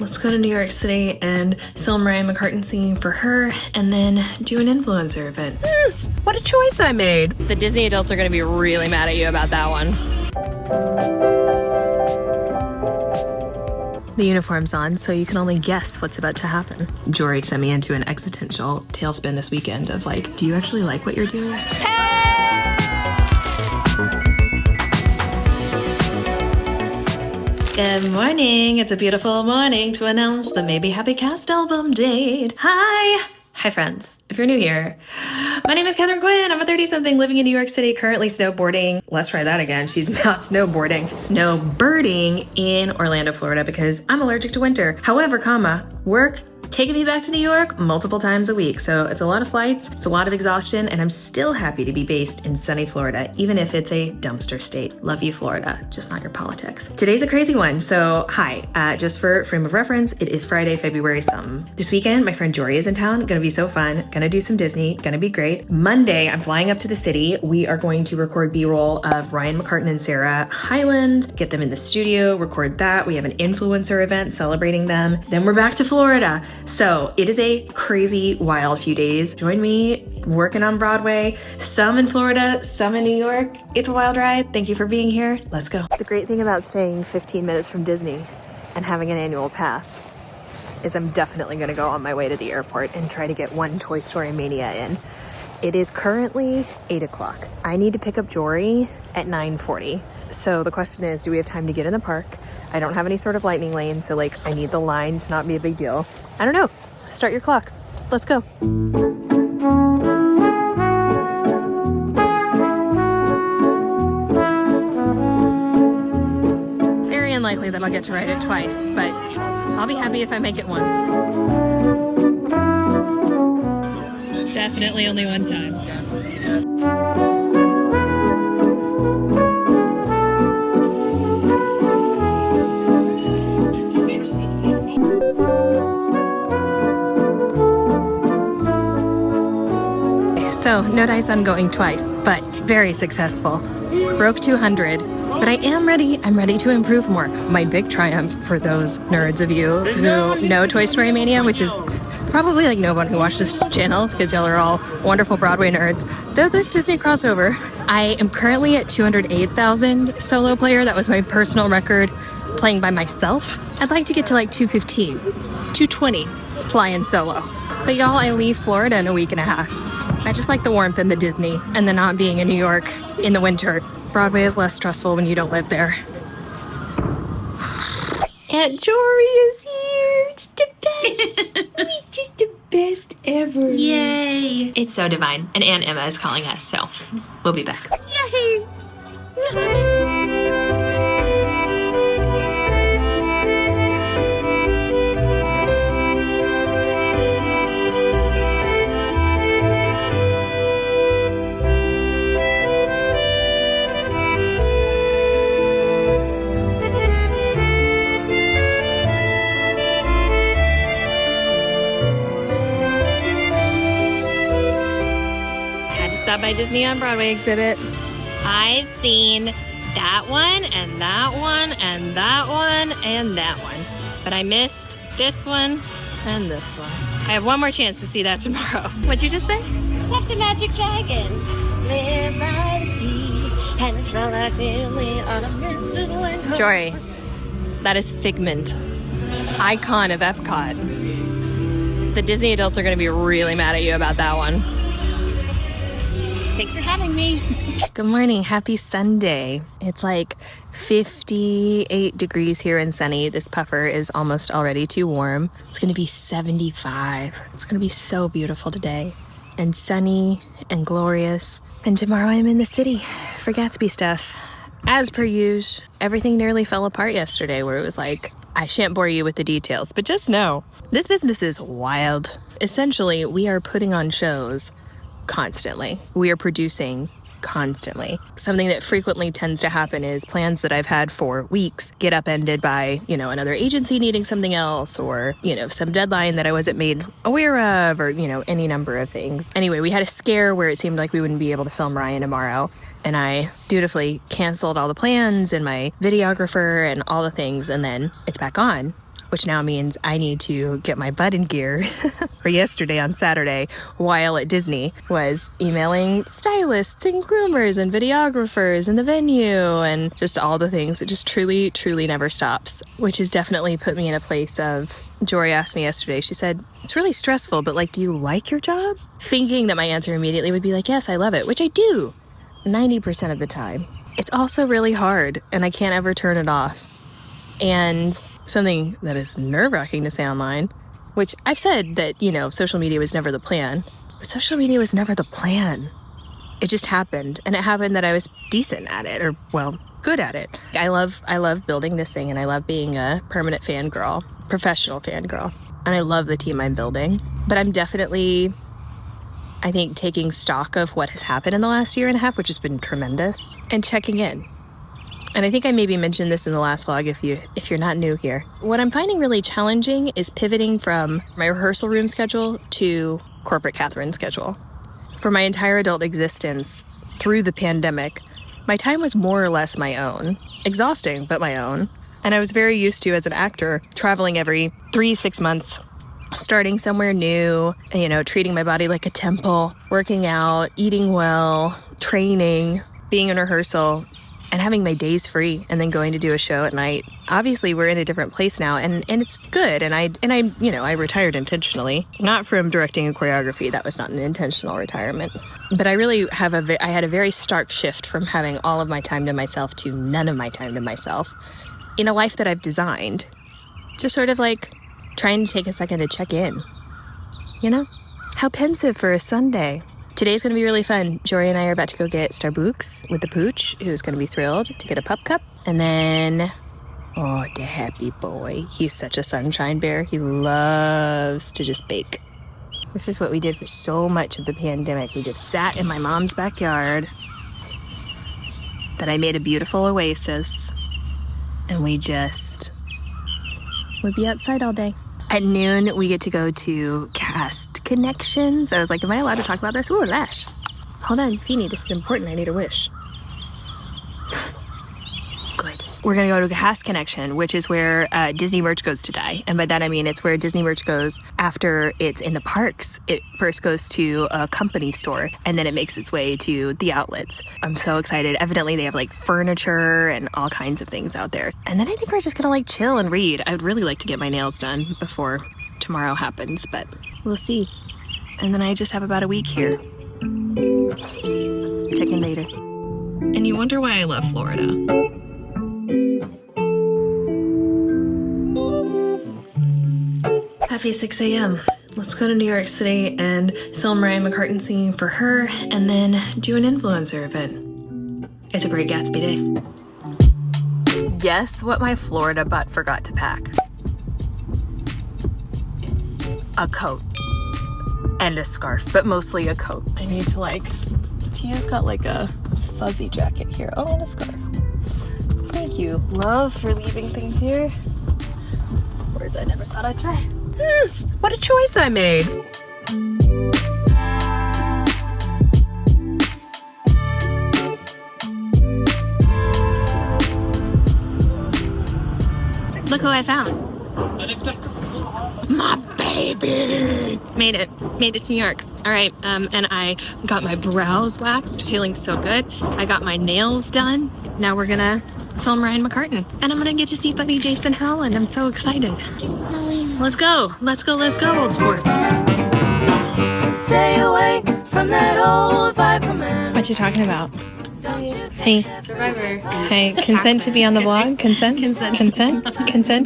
Let's go to New York City and film Ryan McCartan singing for her and then do an influencer event. What a choice I made. The Disney adults are gonna be really mad at you about that one. The uniform's on, so you can only guess what's about to happen. Jorie sent me into an existential tailspin this weekend of like, do you actually like what you're doing? Good morning. It's a beautiful morning to announce the Maybe Happy Cast album date. Hi. Hi, friends. If you're new here, my name is Katharine Quinn. I'm a 30-something living in New York City, currently snowboarding. Let's try that again. She's not snowboarding. Snowbirding in Orlando, Florida, because I'm allergic to winter. However, work taking me back to New York multiple times a week. So it's a lot of flights, it's a lot of exhaustion, and I'm still happy to be based in sunny Florida, even if it's a dumpster state. Love you, Florida, just not your politics. Today's a crazy one. So hi, just for frame of reference, it is Friday, February something. This weekend, my friend Jorie is in town. Gonna be so fun. Gonna do some Disney. Gonna be great. Monday, I'm flying up to the city. We are going to record B-roll of Ryan McCartan and Sarah Hyland, get them in the studio, record that. We have an influencer event celebrating them. Then we're back to Florida. So it is a crazy, wild few days. Join me working on Broadway, some in Florida, some in New York. It's a wild ride. Thank you for being here. Let's go. The great thing about staying 15 minutes from Disney and having an annual pass is I'm definitely gonna go on my way to the airport and try to get one Toy Story Mania in. It is currently 8 o'clock. I need to pick up Jorie at 9:40. So the question is, do we have time to get in the park? I don't have any sort of lightning lane, so like I need the line to not be a big deal. I don't know. Start your clocks. Let's go. Very unlikely that I'll get to ride it twice, but I'll be happy if I make it once. Definitely only one time. So no dice on going twice, but very successful. Broke 200, but I am ready. I'm ready to improve more. My big triumph for those nerds of you who know Toy Story Mania, which is probably like no one who watches this channel because y'all are all wonderful Broadway nerds. Though there's Disney crossover, I am currently at 208,000 solo player. That was my personal record playing by myself. I'd like to get to like 215, 220 flying solo. But y'all, I leave Florida in a week and a half. I just like the warmth and the Disney and the not being in New York in the winter. Broadway is less stressful when you don't live there. Aunt Jorie is here. It's the best. He's just the best ever. Yay. It's so divine. And Aunt Emma is calling us, so we'll be back. Yay! Stop by Disney on Broadway exhibit. I've seen that one and that one and that one and that one. But I missed this one and this one. I have one more chance to see that tomorrow. What'd you just say? That's the magic dragon. Live by the sea and fell out daily on a mystical and Jorie, that is Figment, icon of Epcot. The Disney adults are gonna be really mad at you about that one. Thanks for having me. Good morning. Happy Sunday. It's like 58 degrees here and sunny. This puffer is almost already too warm. It's going to be 75. It's going to be so beautiful today and sunny and glorious. And tomorrow I'm in the city for Gatsby stuff. As per usual, everything nearly fell apart yesterday where it was like, I shan't bore you with the details, but just know this business is wild. Essentially, we are putting on shows constantly. We are producing constantly. Something that frequently tends to happen is plans that I've had for weeks get upended by, another agency needing something else or, some deadline that I wasn't made aware of or, any number of things. Anyway, we had a scare where it seemed like we wouldn't be able to film Ryan tomorrow. And I dutifully canceled all the plans and my videographer and all the things. And then it's back on. which now means I need to get my butt in gear. Or yesterday on Saturday, while at Disney, was emailing stylists and groomers and videographers and the venue and just all the things. It just truly, truly never stops, which has definitely put me in a place of, Jorie asked me yesterday, she said, it's really stressful, but like, do you like your job? Thinking that my answer immediately would be like, yes, I love it, which I do 90% of the time. It's also really hard and I can't ever turn it off. And something that is nerve-wracking to say online, which I've said that, you know, social media was never the plan. But social media was never the plan. It just happened. And it happened that I was decent at it, or, well, good at it. I love building this thing, and I love being a permanent fangirl, professional fangirl. And I love the team I'm building. But I'm definitely, I think, taking stock of what has happened in the last year and a half, which has been tremendous, and checking in. And I think I maybe mentioned this in the last vlog if you're not new here. What I'm finding really challenging is pivoting from my rehearsal room schedule to corporate Katharine schedule. For my entire adult existence, through the pandemic, my time was more or less my own. Exhausting, but my own. And I was very used to, as an actor, traveling every 3-6 months, starting somewhere new, you know, treating my body like a temple, working out, eating well, training, being in rehearsal, and having my days free and then going to do a show at night. Obviously, we're in a different place now, and it's good. And I, you know, I retired intentionally, not from directing and choreography. That was not an intentional retirement. But I really I had a very stark shift from having all of my time to myself to none of my time to myself in a life that I've designed. Just sort of like trying to take a second to check in. You know? How pensive for a Sunday. Today's going to be really fun. Jorie and I are about to go get Starbucks with the pooch, who's going to be thrilled to get a pup cup. And then, oh, the happy boy. He's such a sunshine bear. He loves to just bake. This is what we did for so much of the pandemic. We just sat in my mom's backyard that I made a beautiful oasis. And we just would be outside all day. At noon, we get to go to Cast Connections. I was like, am I allowed to talk about this? Ooh, lash. Hold on, Feeny, this is important. I need a wish. Good. We're going to go to Cast Connection, which is where Disney merch goes to die. And by that, I mean it's where Disney merch goes after it's in the parks. It first goes to a company store, and then it makes its way to the outlets. I'm so excited. Evidently, they have like furniture and all kinds of things out there. And then I think we're just going to like chill and read. I would really like to get my nails done before tomorrow happens, but we'll see. And then I just have about a week here. Check in later. And you wonder why I love Florida. Happy 6 a.m. Let's go to New York City and film Ryan McCartan singing for her and then do an influencer event. It's a great Gatsby day. Guess what my Florida butt forgot to pack? A coat. And a scarf, but mostly a coat. I need to like, Tia's got like a fuzzy jacket here. Oh, and a scarf. Thank you, love, for leaving things here. Words I never thought I'd say. What a choice I made. Look who I found. My baby. Made it to New York. All right, and I got my brows waxed, feeling so good. I got my nails done. Now we're gonna film Ryan McCartan, and I'm gonna get to see buddy Jason Howland. I'm so excited. Let's go, old sports. Stay away from that old Viper man. What you talking about? Hey. Survivor. Hey, consent to be on the vlog? Consent,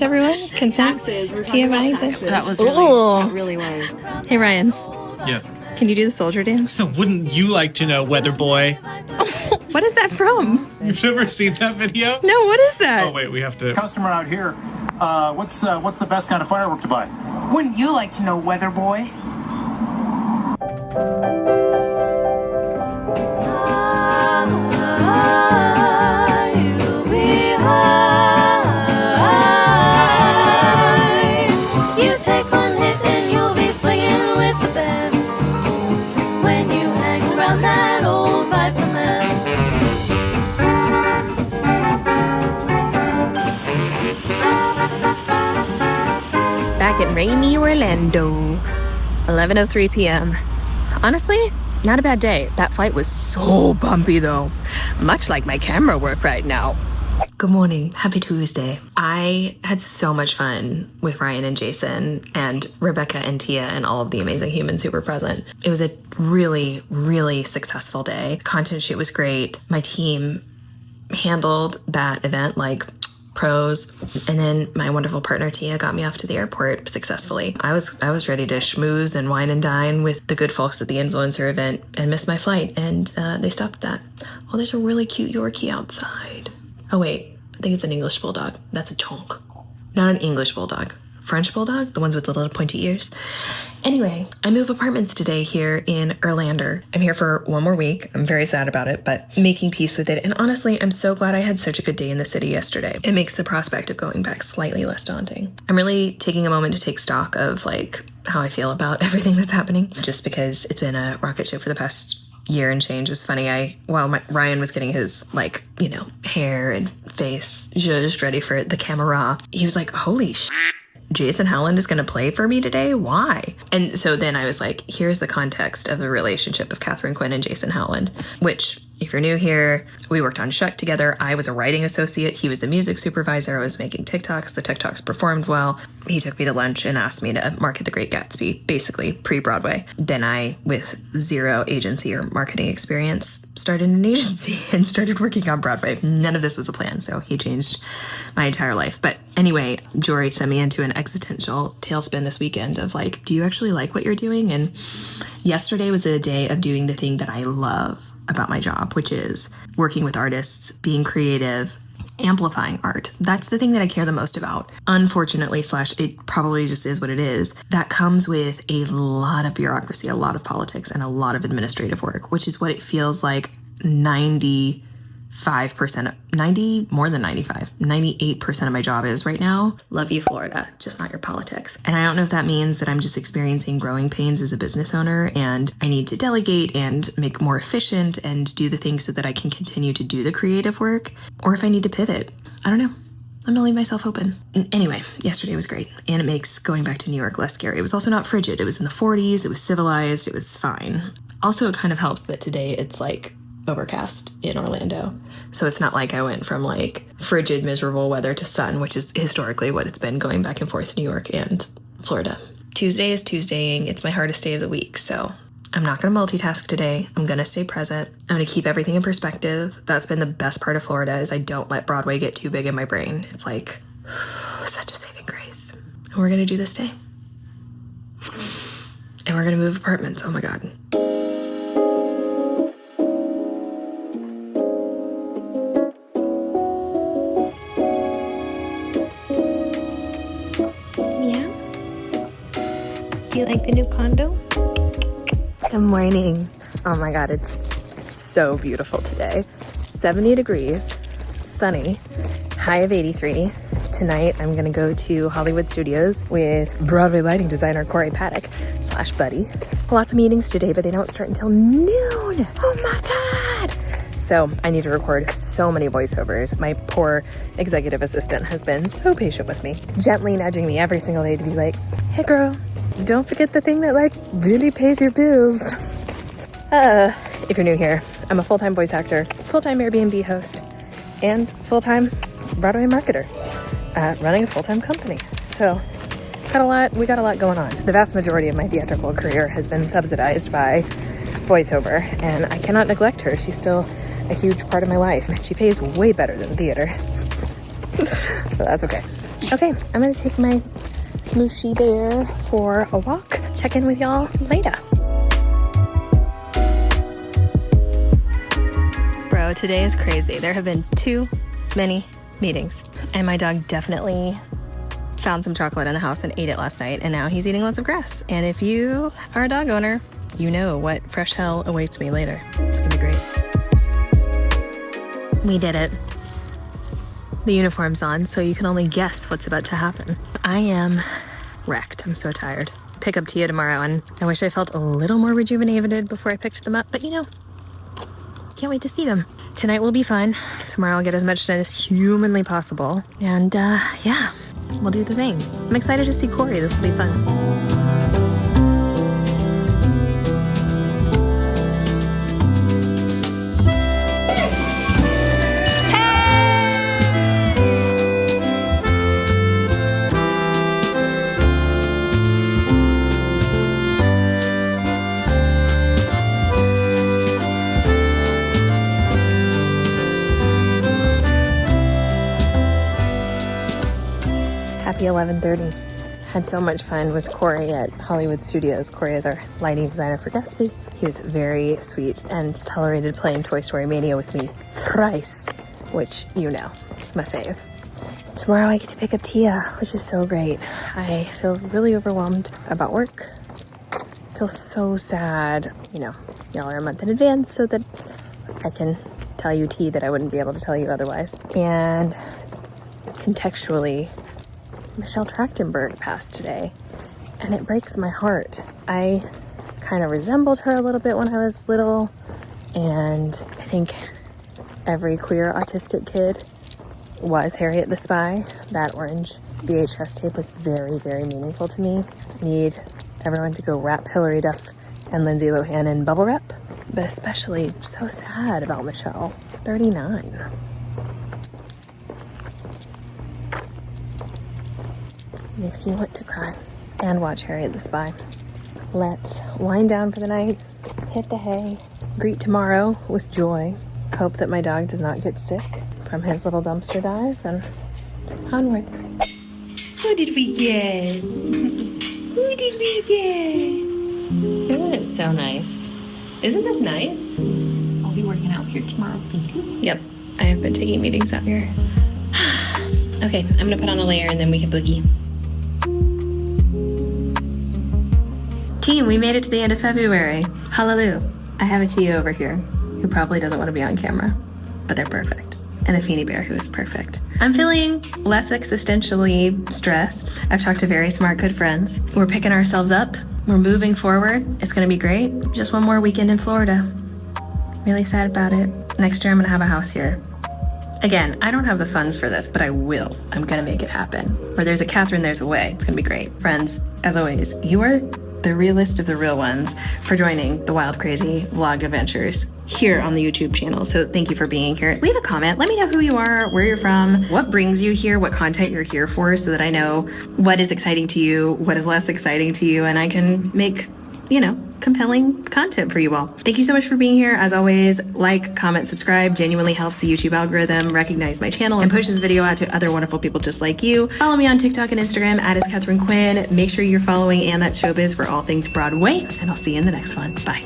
everyone? Consent? TMI? That was really was. Hey, Ryan. Yes. Can you do the soldier dance? Wouldn't you like to know, Weather Boy? What is that from? You've never seen that video? No, what is that? Oh, wait, we have to... Customer out here, what's the best kind of firework to buy? Wouldn't you like to know, Weather Boy? You'll be high. You take one hit and you'll be swinging with the band. When you hang around that old Viper man. back in rainy Orlando. 11:03 p.m. Honestly, not a bad day. That flight was so bumpy though. Much like my camera work right now. Good morning. Happy Tuesday. I had so much fun with Ryan and Jason and Rebecca and Tia and all of the amazing humans who were present. It was a really, really successful day. Content shoot was great. My team handled that event like pros. And then my wonderful partner Tia got me off to the airport successfully. I was ready to schmooze and wine and dine with the good folks at the influencer event and missed my flight. And they stopped that. Oh, there's a really cute Yorkie outside. Oh wait, I think it's an English bulldog. That's a chonk. Not an English bulldog. French bulldog, the ones with the little pointy ears. Anyway, I move apartments today here in Orlando. I'm here for one more week. I'm very sad about it, but making peace with it. And honestly, I'm so glad I had such a good day in the city yesterday. It makes the prospect of going back slightly less daunting. I'm really taking a moment to take stock of like how I feel about everything that's happening, just because it's been a rocket ship for the past year and change. It was funny. While Ryan was getting his like, hair and face just ready for the camera, he was like, holy Jason Howland is going to play for me today? Why? And so then I was like, here's the context of the relationship of Katharine, Quinn, and Jason Howland, which, if you're new here, we worked on Shuck together. I was a writing associate. He was the music supervisor. I was making TikToks. The TikToks performed well. He took me to lunch and asked me to market The Great Gatsby, basically pre-Broadway. Then I, with zero agency or marketing experience, started an agency and started working on Broadway. None of this was a plan, so he changed my entire life. But anyway, Jorie sent me into an existential tailspin this weekend of like, do you actually like what you're doing? And yesterday was a day of doing the thing that I love about my job, which is working with artists, being creative, amplifying art. That's the thing that I care the most about. Unfortunately, it probably just is what it is. That comes with a lot of bureaucracy, a lot of politics, and a lot of administrative work, which is what it feels like 98% of my job is right now. Love you, Florida, just not your politics. And I don't know if that means that I'm just experiencing growing pains as a business owner and I need to delegate and make more efficient and do the things so that I can continue to do the creative work, or if I need to pivot. I don't know. I'm gonna leave myself open. Anyway, yesterday was great, and it makes going back to New York less scary. It was also not frigid. It was in the 40s. It was civilized. It was fine. Also, it kind of helps that today it's like overcast in Orlando. So it's not like I went from like frigid, miserable weather to sun, which is historically what it's been going back and forth in New York and Florida. Tuesday is Tuesdaying. It's my hardest day of the week. So I'm not going to multitask today. I'm going to stay present. I'm going to keep everything in perspective. That's been the best part of Florida is I don't let Broadway get too big in my brain. It's like such a saving grace. And we're going to do this day. And we're going to move apartments. Oh my God. Do you like the new condo? Good morning. Oh my God, it's so beautiful today. 70 degrees, sunny, high of 83. Tonight, I'm gonna go to Hollywood Studios with Broadway lighting designer Corey Paddock / Buddy. Lots of meetings today, but they don't start until noon. Oh my God. So I need to record so many voiceovers. My poor executive assistant has been so patient with me, gently nudging me every single day to be like, hey girl, don't forget the thing that like really pays your bills. If you're new here, I'm a full-time voice actor, full-time Airbnb host, and full-time Broadway marketer, running a full-time company. So we got a lot going on. The vast majority of my theatrical career has been subsidized by voiceover, and I cannot neglect her. She's still a huge part of my life. She pays way better than theater. But that's okay. Okay, I'm gonna take my Smooshy Bear for a walk. Check in with y'all later. Bro, today is crazy. There have been too many meetings, and my dog definitely found some chocolate in the house and ate it last night, and now he's eating lots of grass. And if you are a dog owner, you know what fresh hell awaits me later. It's gonna be great. We did it. The uniform's on, so you can only guess what's about to happen. I am wrecked. I'm so tired. Pick up Tia tomorrow, and I wish I felt a little more rejuvenated before I picked them up, but can't wait to see them. Tonight will be fun. Tomorrow I'll get as much done as humanly possible. And yeah, we'll do the thing. I'm excited to see Corey. This will be fun. Happy 11:30. Had so much fun with Corey at Hollywood Studios. Corey is our lighting designer for Gatsby. He was very sweet and tolerated playing Toy Story Mania with me thrice, which you know, it's my fave. Tomorrow I get to pick up Tia, which is so great. I feel really overwhelmed about work. I feel so sad. You know, y'all are a month in advance so that I can tell you tea that I wouldn't be able to tell you otherwise. And contextually, Michelle Trachtenberg passed today, and it breaks my heart. I kind of resembled her a little bit when I was little, and I think every queer autistic kid was Harriet the Spy. That orange VHS tape was very, very meaningful to me. I need everyone to go wrap Hilary Duff and Lindsay Lohan in bubble wrap, but especially so sad about Michelle, 39. Makes me want to cry and watch Harriet the Spy. Let's wind down for the night, hit the hay, greet tomorrow with joy, hope that my dog does not get sick from his little dumpster dive, and onward. Who did we get? Who did we get? Isn't it so nice? Isn't this nice? I'll be working out here tomorrow. Thank you. Yep, I have been taking meetings out here. Okay, I'm gonna put on a layer and then we can boogie. Team, we made it to the end of February. Hallelujah. I have a Tia over here who probably doesn't want to be on camera, but they're perfect. And a Feeny bear who is perfect. I'm feeling less existentially stressed. I've talked to very smart, good friends. We're picking ourselves up. We're moving forward. It's gonna be great. Just one more weekend in Florida. Really sad about it. Next year I'm gonna have a house here. Again, I don't have the funds for this, but I will. I'm gonna make it happen. Where there's a Katharine, there's a way. It's gonna be great. Friends, as always, you are the realest of the real ones for joining the wild, crazy vlog adventures here on the YouTube channel. So thank you for being here. Leave a comment. Let me know who you are, where you're from, what brings you here, what content you're here for, so that I know what is exciting to you, what is less exciting to you, and I can make, you know, compelling content for you all. Thank you so much for being here. As always, like, comment, subscribe. Genuinely helps the YouTube algorithm recognize my channel and push this video out to other wonderful people just like you. Follow me on TikTok and Instagram @ Katharine Quinn. Make sure you're following and that's showbiz for all things Broadway, and I'll see you in the next one. Bye.